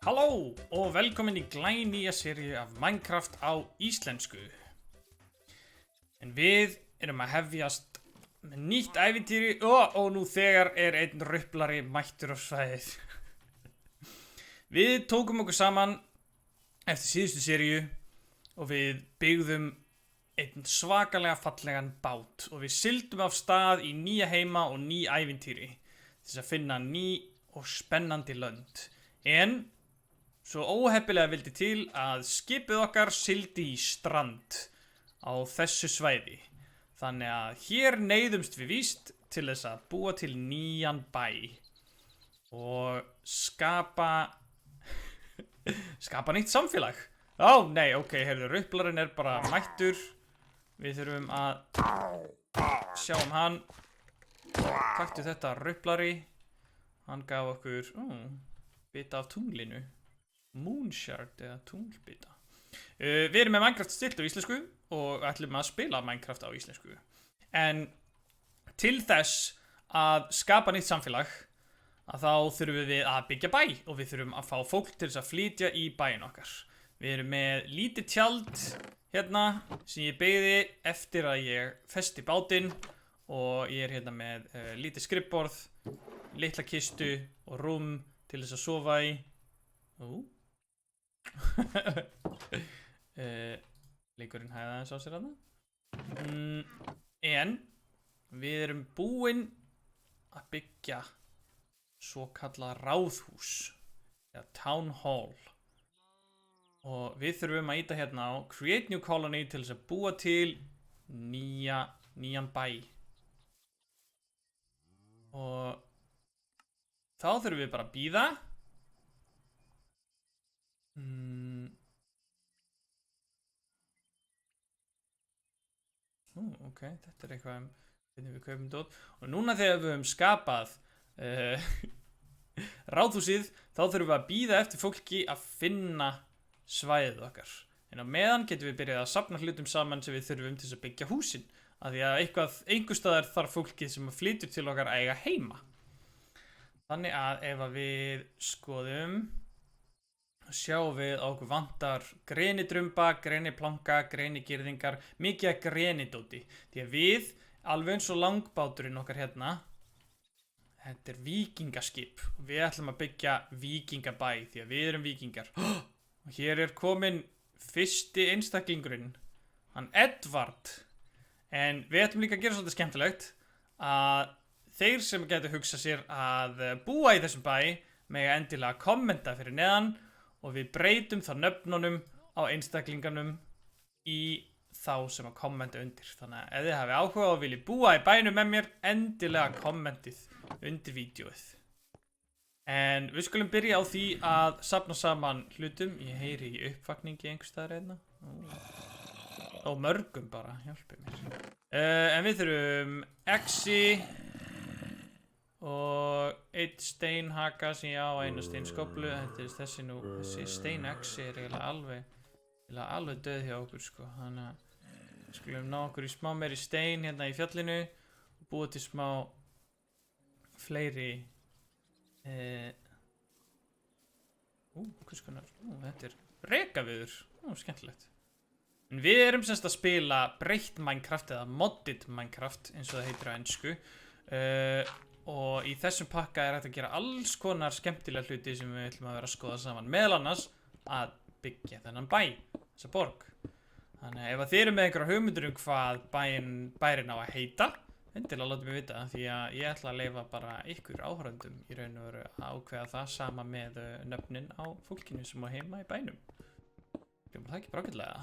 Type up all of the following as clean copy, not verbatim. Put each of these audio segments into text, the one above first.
Halló og velkomin í glænýja seríu af Minecraft á íslensku. En við erum að hefjast með nýtt ævintýri og nú þegar er einn ruplari mættur á svæðið. Við tókum okkur saman eftir síðustu seríu og við byggðum einn svakalega fallegan bát og við sigldum af stað í nýja heima og ný ævintýri til þess að finna ný og spennandi lönd. En svo óheppilega vildi til að skipið okkar sigldi í strand á þessu svæði. Þannig að hér neyðumst við víst til þess að búa til nýjan bæ og skapa nýtt samfélag. Nei, ok, heyrðu, ruplarinn er bara mættur. Við þurfum að sjá hann. Taktu þetta, ruplari. Hann gaf okkur bita af tunglinu. Moonshard eða tunglbita. Við erum með Minecraft stilt á íslensku og ætlum að spila Minecraft á íslensku. En til þess að skapa nýtt samfélag að þá þurfum við að byggja bæ og við þurfum að fá fólk til þess að flytja í bæinn okkar. Við erum með lítið tjald hérna sem ég byggði eftir að ég festi bátinn og ég er hérna með lítið skrifborð, litla kistu og rúm til þess að sofa í. Leikurinn hæði aðeins á sér þarna. En við erum búin að byggja svokallað ráðhús eða town hall og við þurfum að íta hérna á create new colony til þess að búa til nýjan bæ og þá þurfum við bara að bíða. Ok, þetta er eitthvað hvernig við kaupum dót og núna þegar við höfum skapað ráðhúsið þá þurfum við að bíða eftir fólki að finna svæðið okkar en á meðan getum við byrjað að safna hlutum saman sem við þurfum til þess að byggja húsin af því að einhvers staðar þarf fólkið sem flytur til okkar að eiga heima. Þannig að ef að við skoðum sjáum við að okkur vantar grenidrumba, greniplanka, grenigirðingar, mikið af grenidóti. Því að við, alveg eins og langbáturinn okkar hérna, þetta er víkingaskip. Og við ætlum að byggja víkingabæ því að við erum víkingar. Og hér er komin fyrsti einstaklingurinn, hann Edvard. En við ætlum líka að gera svolítið skemmtilegt að þeir sem getur hugsað sér að búa í þessum bæ mega endilega kommenta fyrir neðan og við breytum þá nöfnunum á einstaklinganum í þá sem að kommenta undir. Þannig að ef þið hafi áhuga og viljið búa í bænum með mér, endilega kommentið undir vídeóið. En við skulum byrja á því að safna saman hlutum. Ég heyri í uppvakningi einhvers staðar einna. Og mörgum bara, hjálpið mér. En við þurfum exi og einn steinhaka sem ég á eina steinskóflu. Þessi steinaxi er eiginlega alveg döð hjá okkur sko. Þannig að skulum ná okkur í smá meiri stein hérna í fjallinu og búa til smá fleiri hvers konar, þetta er rekaviður, skemmtilegt. En við erum semst að spila breytt Minecraft eða modded Minecraft eins og það heitir á ensku og í þessum pakka er hægt að gera alls konar skemmtilega hluti sem við ætlum að vera að skoða saman, meðal annars að byggja þennan bæ, þessa borg. Þannig að ef þið eru með einhverja hugmyndir hvað bærin á að heita, endilega láta mig vita því að ég ætla að leyfa bara ykkur áhorfendum í raun og veru að ákveða það sama með nöfnin á fólkinu sem á heima í bænum. Hljómar það ekki bara ágætlega?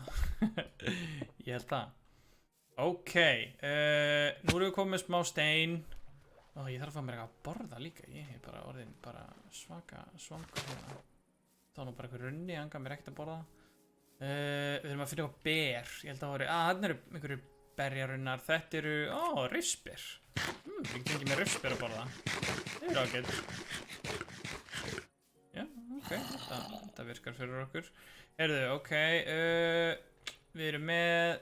Ég held það. Ok, nú erum við komið með smá stein. Ég þarf að fá mér eitthvað að borða líka. Ég hef bara orðin svaka svangur hérna. Það var nú bara einhver runni, hann gaf mér ekkert að borða. Við þurfum að finna eitthvað ber. Ég held að það voru, þarna eru einhverju berjarunnar. Þetta eru, rifsber. Við fengið mér rifsber að borða. Það er ágætt. Já, ok, þetta virkar fyrir okkur. Heyrðu, ok, við erum með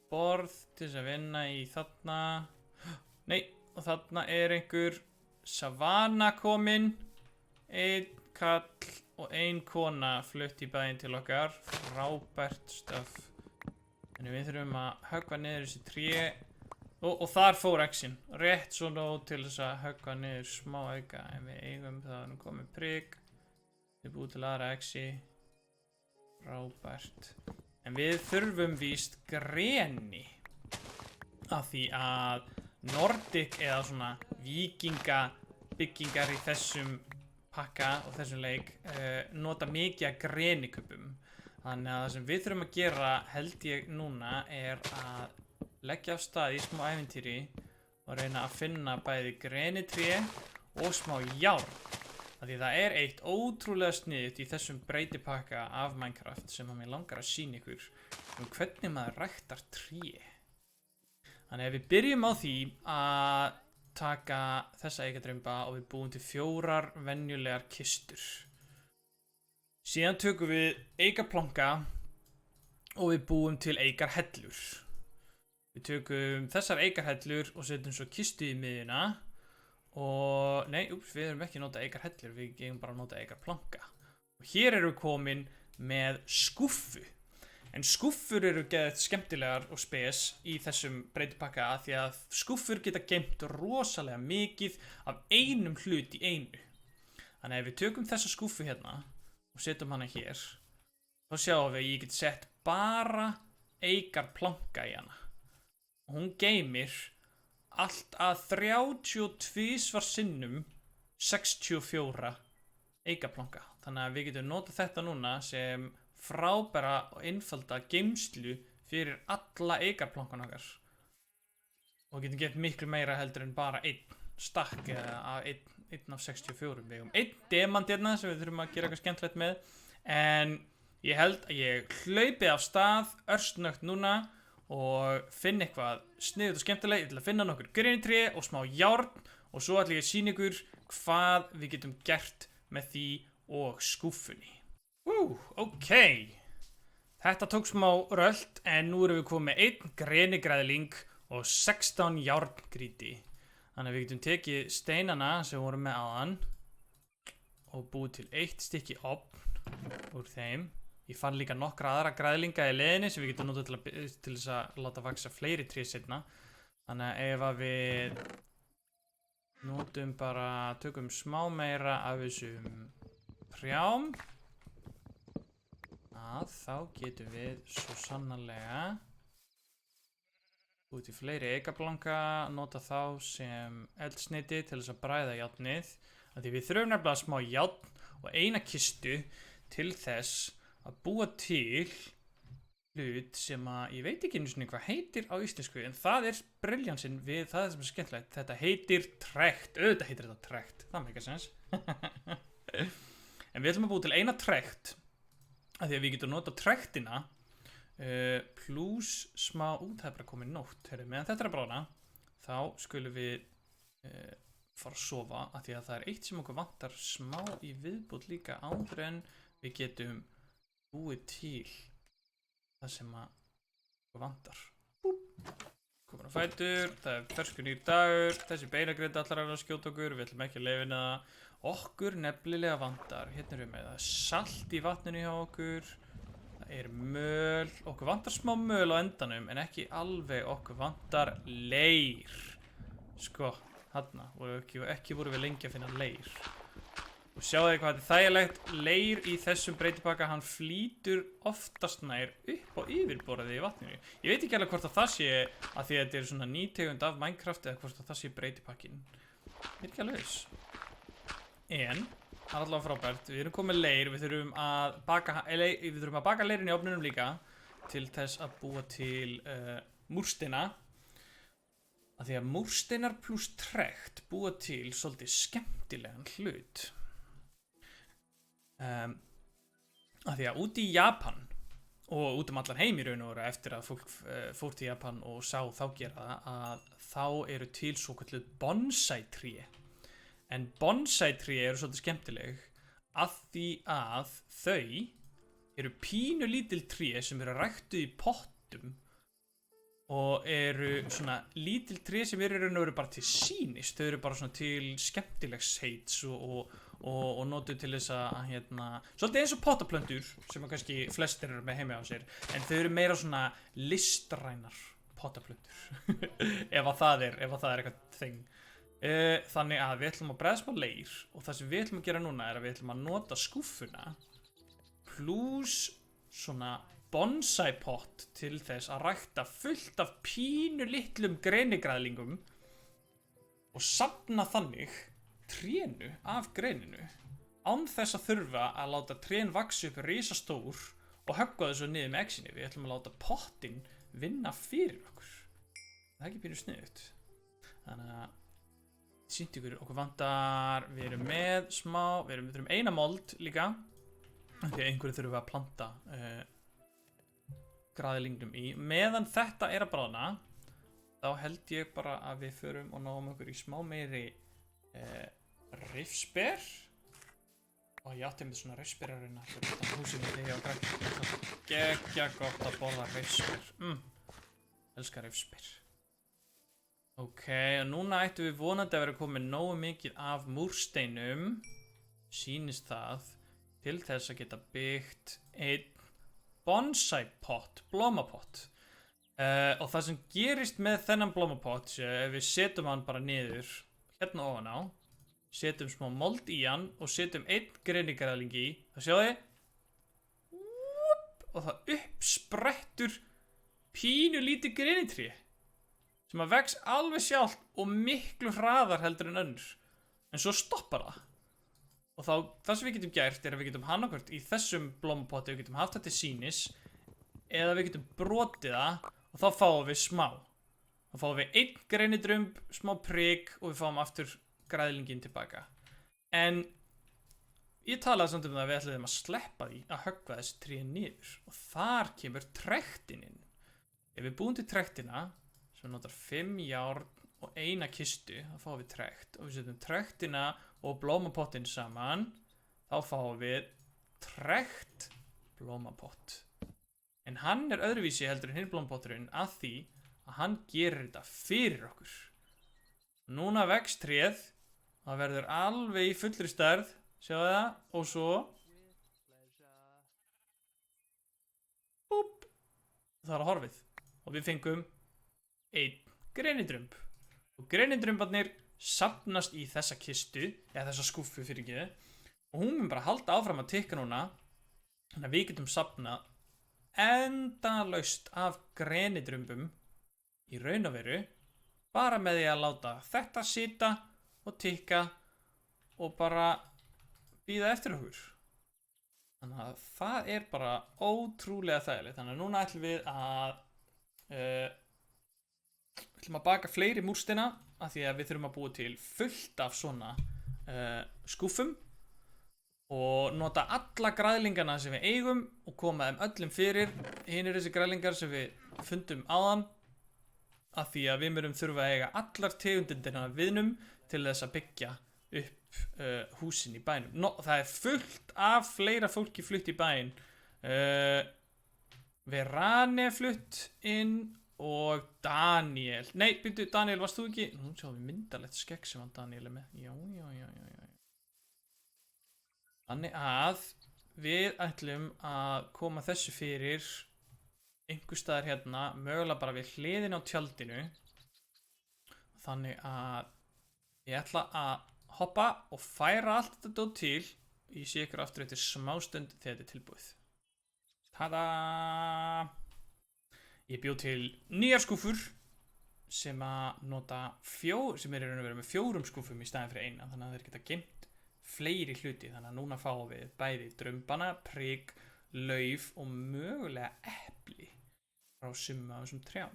borð til þess að vinna í þarna. Nei. Og þarna er einhver savanna kominn, einn kall og ein kona flutt í bæinn til okkar. Frábært stöf. Þannig við þurfum að höggva niður þessi tré. Og þar fór X-in. Rétt svo nóg til þess að höggva niður smá auka. En við eigum það að komið prigg. Við búið til aðra X-i. Frábært. En við þurfum víst greni. Af því að Nordic eða svona víkingabyggingar í þessum pakka og þessum leik nota mikið af grenikubum. Þannig að það sem við þurfum að gera held ég núna að leggja af stað í smá ævintýri og reyna að finna bæði grenitré og smá járn. Því það eitt ótrúlega sniðugt í þessum breytipakka af Minecraft sem að mér langar að sýna ykkur hvernig maður ræktar tré. Þannig að við byrjum á því að taka þessa eikadrymba og við búum til 4 venjulegar kistur. Síðan tökum við eikaplanka og við búum til eikarhellur. Við tökum þessar eikarhellur og setjum svo kistu í miðjuna og, við erum ekki að nota eikarhellur, við gefum bara að nota eikarplanka. Og hér erum við komin með skúffu. En skúffur eru geðið skemmtilegar og spes í þessum breytipakka af því að skúffur geta geymt rosalega mikið af einum hlut í einu. Þannig að ef við tökum þessa skúffu hérna og setjum hana hér, þá sjáum við að ég get sett bara eikarplanka í hana. Og hún geymir allt að 32 sinnum 64 eikaplanka. Þannig að við getum notað þetta núna sem frábæra og einfalda geymslu fyrir alla eikarplankan okkar. Og getum gett miklu meira heldur en bara einn stakk eða einn af 64. Við eigum einn demant hérna sem við þurfum að gera eitthvað skemmtilegt með. En ég held að ég hlaupi af stað örsnögt núna og finna eitthvað sniðugt og skemmtilegt. Ég ætla að finna nokkur grenitré og smá járn og svo ætla ég að sýna ykkur hvað við getum gert með því og skúffunni. Ok. Þetta tók smá rölt en nú erum við komið með 1 grenigræðling og 16 járngrýti. Þannig að við getum tekið steinana sem vorum með áðan og búið til 1 stykki ofn úr þeim. Ég fann líka nokkra aðra græðlinga í leiðinni sem við getum notað til þess að láta vaksa fleiri tré seinna. Þannig að ef að við notum bara, tökum smá meira af þessum trjám, þá getum við svo sannarlega búið til fleiri eikaplanka, nota þá sem eldsneyti til þess að bræða járnið. Því við þurfum nefnilega smá járn og eina kistu til þess að búa til hlut sem að ég veit ekki einu sinni hvað heitir á íslensku, en það briljansinn við það sem skemmtilegt. Þetta heitir trekt, auðvitað heitir þetta trekt, það make sens. En við ætlum að búa til eina trekt af því að við getum nota trektina pluss smá það bara komið nótt. Meðan þetta að bráðna þá skulum við fara að sofa af því að það eitt sem okkur vantar smá í viðbót líka áður en við getum búið til það sem okkur vantar. Komin á fætur, það ferskur nýr dagur, þessi beinagrind allar að skjóta okkur, við ætlum ekki að leyfa það. Okkur nefnilega vantar, hérna erum við með það salt í vatninu hjá okkur, það möl, okkur vantar smá möl á endanum en ekki alveg, okkur vantar leir. Sko, þarna, ekki voru við lengi að finna leir. Og sjáðu þið hvað þetta þægilegt, leir í þessum breytipakka, hann flýtur oftast nær upp á yfirborðið í vatninu. Ég veit ekki alveg hvort að það sé að því að þetta svona nýtegund af Minecraft eða hvort að það sé breytipakkin. Ég ekki alveg viss. En, það allavega frábært, við erum komið leir, við þurfum að baka leirin í ofninum líka til þess að búa til múrsteina. Af því að múrsteinar pluss trekt búa til svolítið skemmtilegan hlut. Af því að úti í Japan og út allan heim í raun og veru eftir að fólk fór til Japan og sá þá gera það að þá eru til svokölluð bonsai-tré. En bonsai-tré eru svolítið skemmtileg af því að þau eru pínu lítil tré sem eru ræktuð í pottum og eru svona lítil tré sem eru í raun og veru bara til sýnis. Þau eru bara svona til skemmtilegs heits og og notuð til þess að hérna, svolítið eins og pottaplöntur sem að kannski flestir eru með heima á sér, en þau eru meira svona listrænar pottaplöntur ef að það er eitthvað þing. Þannig að við ætlum að bregða smá leir og það sem við ætlum að gera núna er að við ætlum að nota skúffuna pluss svona bonsai pott til þess að rækta fullt af pínu litlum greinigræðlingum og safna þannig trénu af greininu án þess að þurfa að láta trén vaxa upp risastór og höggva þessu niður með exinni. Við ætlum að láta pottinn vinna fyrir okkur. Það er ekki pínu sniðugt. Þannig að sýnt ykkur okkur vantar, við erum með smá, við þurfum eina mold líka því að einhverju þurfum við að planta græðlingnum í. Meðan þetta er að bráðna þá held ég bara að við förum og náum okkur í smá meiri rifsber og ég átti með svona rifsberarina fyrir þetta húsinu þegar ég var grænt. Það er geggja gott að borða rifsber. Elskar rifsber. Ok, og núna ættum við vonandi að vera komið nógu mikið af múrsteinum, sýnist það, til þess að geta byggt einn bonsai pott, blómapott. Og það sem gerist með þennan blómapott sé ef við setjum hann bara niður hérna ofan á, setjum smá mold í hann og setjum einn greinigræðling í, það sjáðu þið, og það uppsprettur pínu lítið greinitré sem að vex alveg sjálft og miklu hraðar heldur en önnur, en svo stoppar það. Og þá, það sem við getum gert er að við getum annarkvort í þessum blómapotti, við getum haft það til sýnis, eða við getum brotið það og þá fáum við smá. Þá fáum við einn greinidrumb, smá prik og við fáum aftur græðlinginn tilbaka. En ég talaði samt það að við ætluðum að sleppa því að höggva þessi tré niður og þar kemur trektin inn. Ef við búum til trektina, sem við notar 5 járn og eina kistu, þá fáum við trekt og við setjum trektina og blómapottinn saman, þá fáum við trekt blómapott. En hann er öðruvísi heldur en hinn blómapotturinn að því að hann gerir þetta fyrir okkur. Núna vex tréð, það verður alveg í fullri stærð, sjáu það, og svo búp, það er horfið og við fengum einn greinidrumb og greinidrumbarnir safnast í þessa kistu eða þessa skúffu fyrir ekki og hún mun bara halda áfram að tikka núna þannig að við getum safnað endalaust af greinidrumbum í raun og veru bara með því að láta þetta sita og tikka og bara bíða eftir okkur. Þannig að það er bara ótrúlega þægilegt. Þannig að núna ætlum við að baka fleiri múrsteina af því að við þurfum að búa til fullt af svona skúffum og nota alla græðlingana sem við eigum og koma þeim öllum fyrir. Hinir þessi græðlingar sem við fundum áðan af því að við munum þurfa að eiga allar tegundina af viðnum til þess að byggja upp húsin í bænum. Það er fullt af fleira fólki flutt í bæinn. Verane flutt inn og Daniel. Nei, byrju, Daniel, varst þú ekki? Nú sjáum við myndalegt skegg sem hann Daniel er með. Já. Þannig að við ætlum að koma þessu fyrir einhvers staðar hérna, mögulega bara við hliðin á tjaldinu. Þannig að ég ætla að hoppa og færa allt þetta dót til. Ég sé ykkur aftur eftir smástund þegar þetta er tilbúið. Tada! Ég bjó til nýjar skúffur sem að nota sem er í raun og veru með 4 skúffum í staðinn fyrir eina, þannig að þeir geta geymt fleiri hluti. Þannig að núna fáum við bæði drumbana, prik, lauf og mögulega epli frá summa af þessum trjám.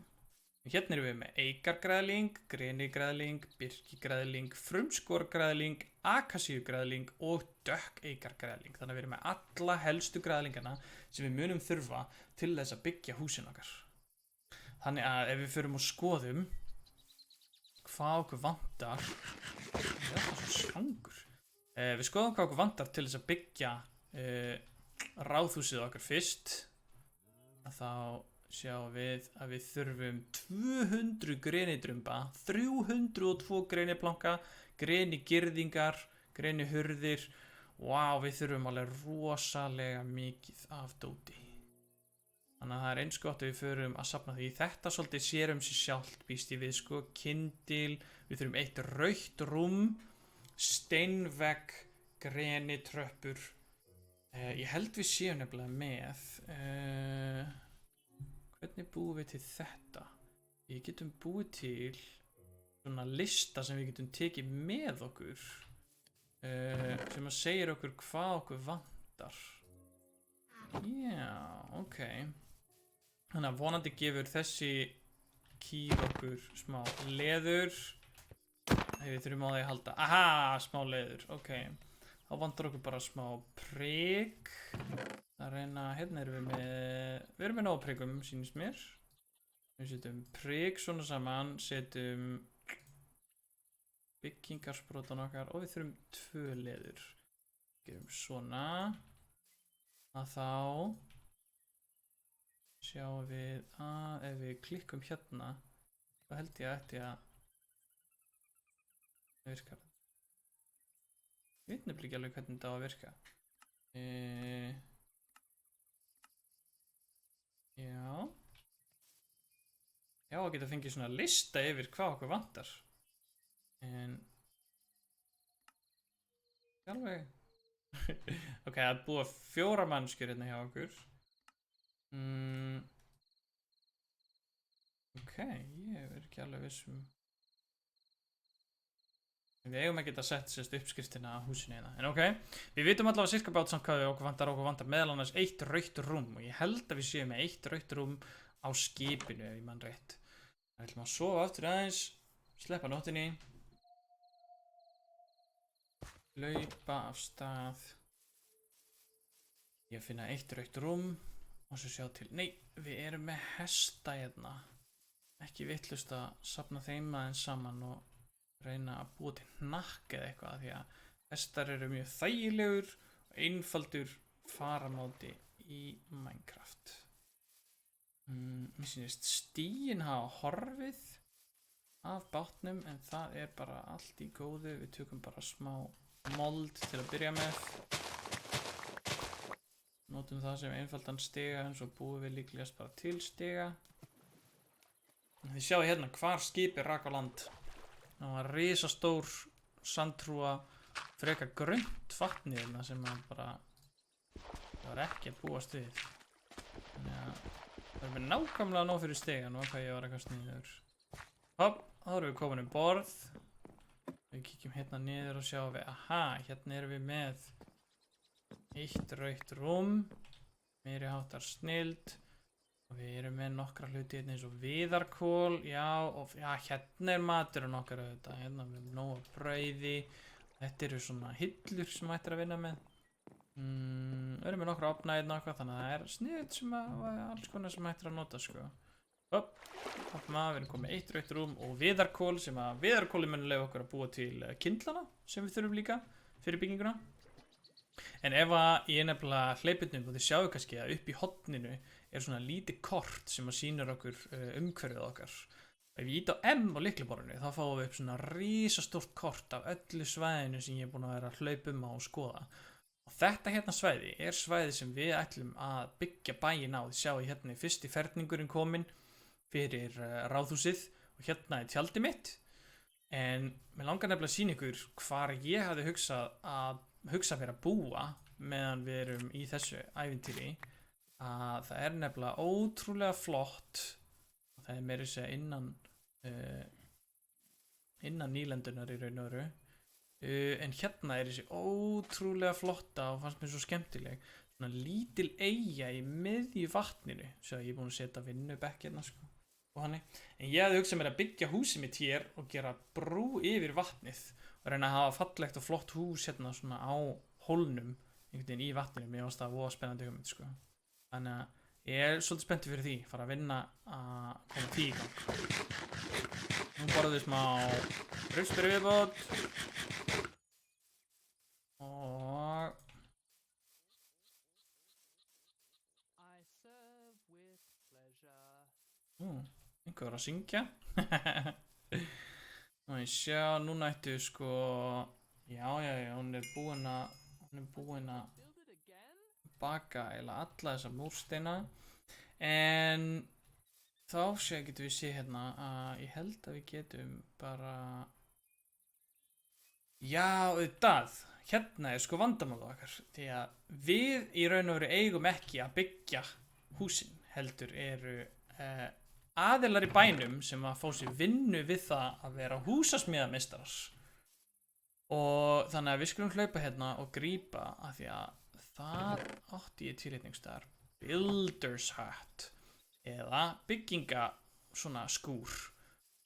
Hérna erum við með eikargræðling, grenigræðling, birkigræðling, frumskórgræðling, akasíugræðling og dökkeikargræðling. Þannig að við erum með alla helstu græðlingana sem við munum þurfa til þess að byggja húsin okkar. Þannig að ef við förum og skoðum hvað okkur vantar, þetta er svo svangur. Við skoðum hvað okkur vantar til þess að byggja ráðhúsið okkar fyrst. Þá sjáum við að við þurfum 200 grenidrumba, 302 greniplanka, grenigirðingar, greni hurðir. Vá, við þurfum alveg rosalega mikið af dóti. Þannig að það eins gott að við förum að safna því. Þetta svolítið sér sér sjálft, býst ég við, sko. Kyndil, við þurfum eitt rautt rúm, steinvegg, greni, tröppur. Ég held við séum nefnilega með. Hvernig búum við til þetta? Við getum búið til svona lista sem við getum tekið með okkur. Sem að segja okkur hvað okkur vantar. Já, ok. Þannig að vonandi gefur þessi kýr okkur smá leður. Við þurfum á því að halda. Aha, smá leður, ok. Þá vantar okkur bara smá prik. Það reyna, hérna erum við erum með nóg prikum, sýnist mér. Við setjum prik svona saman, setjum byggingarsprotan okkar og við þurfum 2 leður. Gerum svona. Að þá sjáum við að ef við klikkum hérna þá held ég að þetta virkar. Ég veit nefnilega ekki alveg hvernig þetta á að virka. Já. Já, að geta fengið svona lista yfir hvað okkur vantar. En alveg ok, það búa 4 mannskjur hérna hjá okkur. Ok, ég er ekki alveg vissum. Við eigum ekki að setja sérst uppskriftina að húsinu hérna. En ok, við vitum allavega sirka bát samt hvað okkur vantar meðal annars 1 rautt rúm. Og ég held að við séum með 1 rautt rúm á skipinu ef ég mann rétt. Það ætlum að sofa aftur aðeins, sleppa nóttinni. Laupa af stað. Ég finna 1 rautt rúm og svo sjá til. Nei, við erum með hesta hérna. Ekki vitlaust að safna þeim aðeins saman og reyna að búa til hnakk eða eitthvað því að hestar eru mjög þægilegur og einfaldur faramáti í Minecraft. Mér sýnist stíginn hafa horfið af bátnum en það er bara allt í góðu. Við tökum bara smá mold til að byrja með. Notum það sem einfaldan stiga en svo búum við líklegast bara til stiga. Þið sjáu hérna hvar skipið rak á land. Það var risastór sandhrúga, frekar grunnt vatni hérna sem bara það var ekki að búast við. Þannig að það er með nákvæmlega nóg fyrir stigan og hvað ég var eitthvað sniður. Hopp, þá erum við komin borð. Við kíkjum hérna niður og sjáum við, aha, hérna erum við með 1 rautt rúm, meiri háttar snilld og við erum með nokkra hluti hérna eins og viðarkol, já, og já, hérna er maturinn okkar auðvitað, hérna við erum nóg af brauði, þetta eru svona hillur sem hættir að vinna með. Við erum með nokkra opna hérna okkar, þannig að það er sniðt sem alls konar sem hættir að nota, sko. Hopp, við erum komið 1 rautt rúm og viðarkól sem að viðarkóli mun leyfa okkur að búa til kyndlana sem við þurfum líka fyrir bygginguna. En ef að ég nefnilega hleypurnum og þið sjáu kannski að upp í horninu er svona lítið kort sem að sýnir okkur umhverfið okkar. Ef ég ít á M á lyklaborðinu þá fáum við upp svona risastórt kort af öllu svæðinu sem ég er búin að vera að hlaupa á og skoða. Og þetta hérna svæði er svæði sem við ætlum að byggja bæinn á. Þið sjáu hérna fyrsti ferningurinn kominn fyrir ráðhúsið og hérna er tjaldið mitt. En mér langar nefnilega að sýna ykkur hvar ég hafði hugsað fyrir að búa meðan við erum í þessu ævintýri. Að það er nefnilega ótrúlega flott og það er meira að segja innan nýlendunar í raun og veru. En hérna er þessi ótrúlega flotta og fannst mér svo skemmtileg svona lítil eyja í miðju vatninu. Svo ég er búin að setja vinnubekk hérna sko. En ég hafði hugsað mér að byggja húsið mitt hér og gera brú yfir vatnið og reyna að hafa fallegt og flott hús hérna svona á hólnum einhvern veginn í vatninu. Mér fannst það voða spennandi hugmynd sko. Þannig að ég er svolítið spenntur fyrir því, fara að vinna að koma því í gang. Nú borðum við smá rauðspyrri viðbót og einhver að syngja. Ná ég sjá, núna ættu sko Já, hún er búin að baka eða alla þessa múrsteina. En þá getum við séð hérna að ég held að við getum bara... Já, auðvitað. Hérna er sko vandamálið okkar. Því að við í raun og veru eigum ekki að byggja húsin. Heldur eru aðilar í bænum sem að fá sér vinnu við það að vera húsasmíðameistarar. Og þannig að við skulum hlaupa hérna og grípa af því að það átti ég tilhetningsstaðar Builder's Hut eða bygginga svona skúr.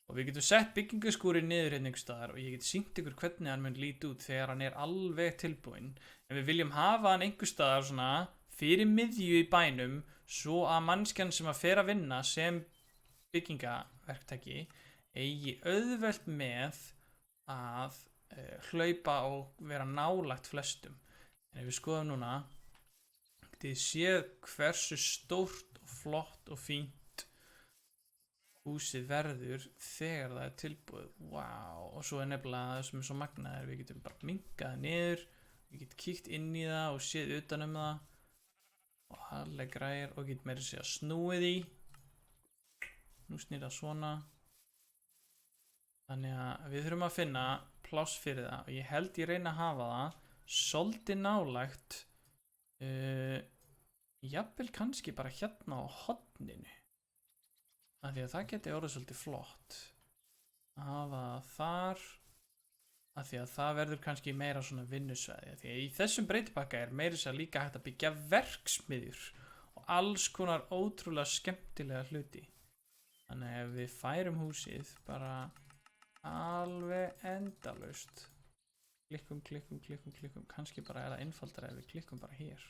Og við getum sett byggingaskúrin niður hérna einhvers staðar og ég get sýnt ykkur hvernig hann mun líti út þegar hann er alveg tilbúinn. En við viljum hafa hann einhvers staðar svona fyrir miðju í bænum svo að mannskjan sem að fer að vinna sem byggingaverktaki eigi auðvelt með að hlaupa og vera nálægt flestum. En ef við skoðum núna, getið þið séð hversu stórt og flott og fínt húsið verður þegar það er tilbúið. Wow. Og svo er nefnilega það sem er svo magnað við getum bara minkað það niður, við getum kíkt inn í það og séð utan það og alveg græðir og getum meira að segja snúið í. Nú snýr það svona. Þannig að við þurfum að finna pláss fyrir það og ég held ég reyna að hafa það svolítið nálægt jafnvel kannski bara hérna á horninu. Af því að það geti orðið svolítið flott að hafa það þar af því að það verður kannski meira svona vinnusvæði af því að í þessum breytibakka er meira sér líka hægt að byggja verksmiðjur og alls konar ótrúlega skemmtilega hluti. Þannig að ef við færum húsið bara alveg endalaust klikkum, kannski bara er það einfaldara ef við klikkum bara hér.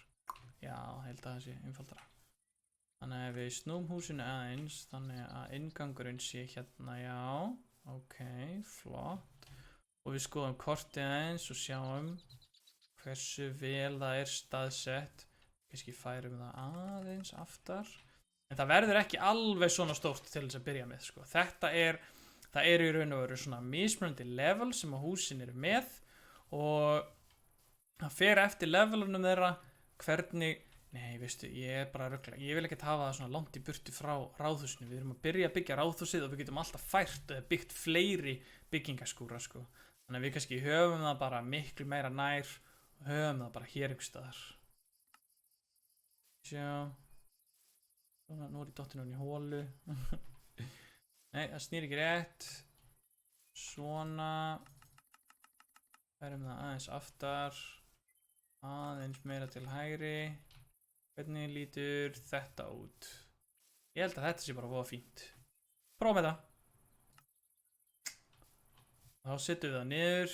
Já, held að það sé einfaldara. Þannig að ef við snúum húsinu aðeins, þannig að inngangurinn sé hérna, já, ok, flott. Og við skoðum kortið aðeins og sjáum hversu vel það er staðsett. Kannski færum það aðeins aftar. En það verður ekki alveg svona stórt til þess að byrja með, sko. Það er í raun og veru svona mismunandi level sem að húsin eru með og það fer eftir levelunum þeirra hvernig. Nei, veistu, ég er bara að rugla. Ég vil ekkert hafa það svona langt í burtu frá ráðhúsinu. Við erum að byrja að byggja ráðhúsið og við getum alltaf fært eða byggt fleiri byggingaskúra, sko. Þannig að við kannski höfum það bara miklu meira nær og höfum það bara hér einhvers staðar. Sjá. Svona, nú er ég dottinn í hólu. Nei, það snýr ekki rétt. Svona. Færum það aðeins aftar. Aðeins meira til hægri. Hvernig lítur þetta út? Ég held að þetta sé bara voða fínt. Prófum með það. Þá setjum við það niður.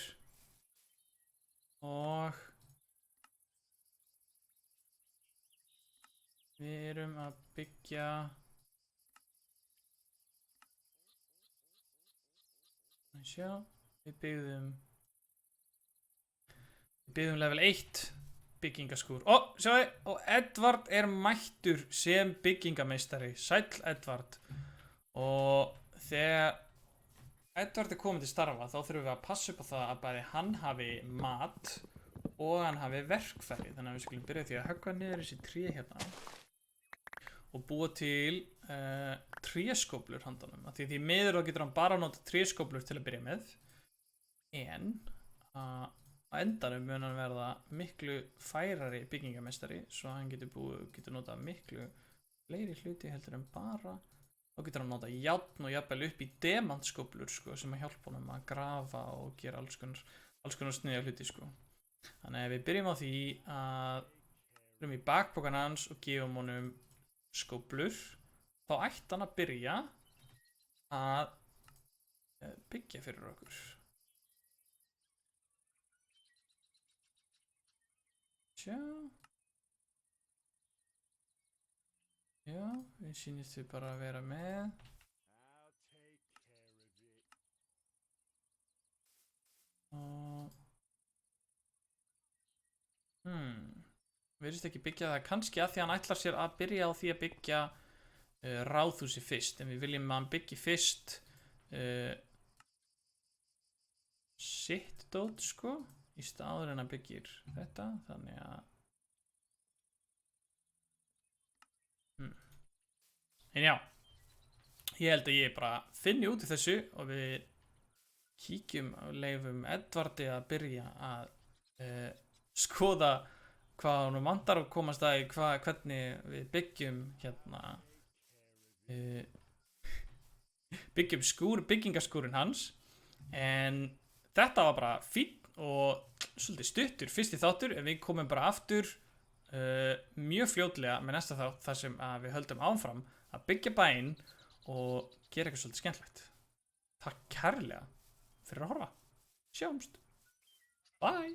Og við erum að byggja sjá, við byggðum level 1 byggingaskúr. Sjáðu, og Edvard er mættur sem byggingameistari. Sæll Edvard. Og þegar Edvard er kominn til starfa þá þurfum við að passa upp á það að bæði hann hafi mat og hann hafi verkfæri. Þannig að við skulum byrja því að höggva niður þessi tré hérna og búa til tréskóflur handanum. Því miður þá getur hann bara nota tréskóflur til að byrja með. En á endanum mun hann verða miklu færari byggingameistari svo hann getur nota miklu fleiri hluti heldur en bara þá getur hann nota járn og jafnvel upp í demantskóflur, sko, sem að hjálpa honum að grafa og gera alls konar sniðja hluti, sko. Þannig að við byrjum á því að förum í bakpokan hans og gefum honum skóflur þá ætti hann að byrja að byggja fyrir okkur. Sjá. Já, við sýnist við bara að vera með. Og virðist ekki byggja það kannski að því hann ætlar sér að byrja á því að byggja ráðhúsi fyrst, en við viljum að hann byggi fyrst sitt dót, sko. í staður en að byggir þetta, þannig að en já, ég held að ég bara finni út í þessu og við kíkjum og leifum Edvardi að byrja að skoða hvað honum vantar og komast að hvernig við byggjum hérna byggjum byggingaskúrin hans. En þetta var bara fínt og svolítið stuttur fyrsti þáttur, en við komum bara aftur mjög fljótlega með næsta þátt þar sem að við höldum áfram að byggja bæinn og gera eitthvað svolítið skemmtilegt. Takk kærlega fyrir að horfa. Sjáumst. Bye.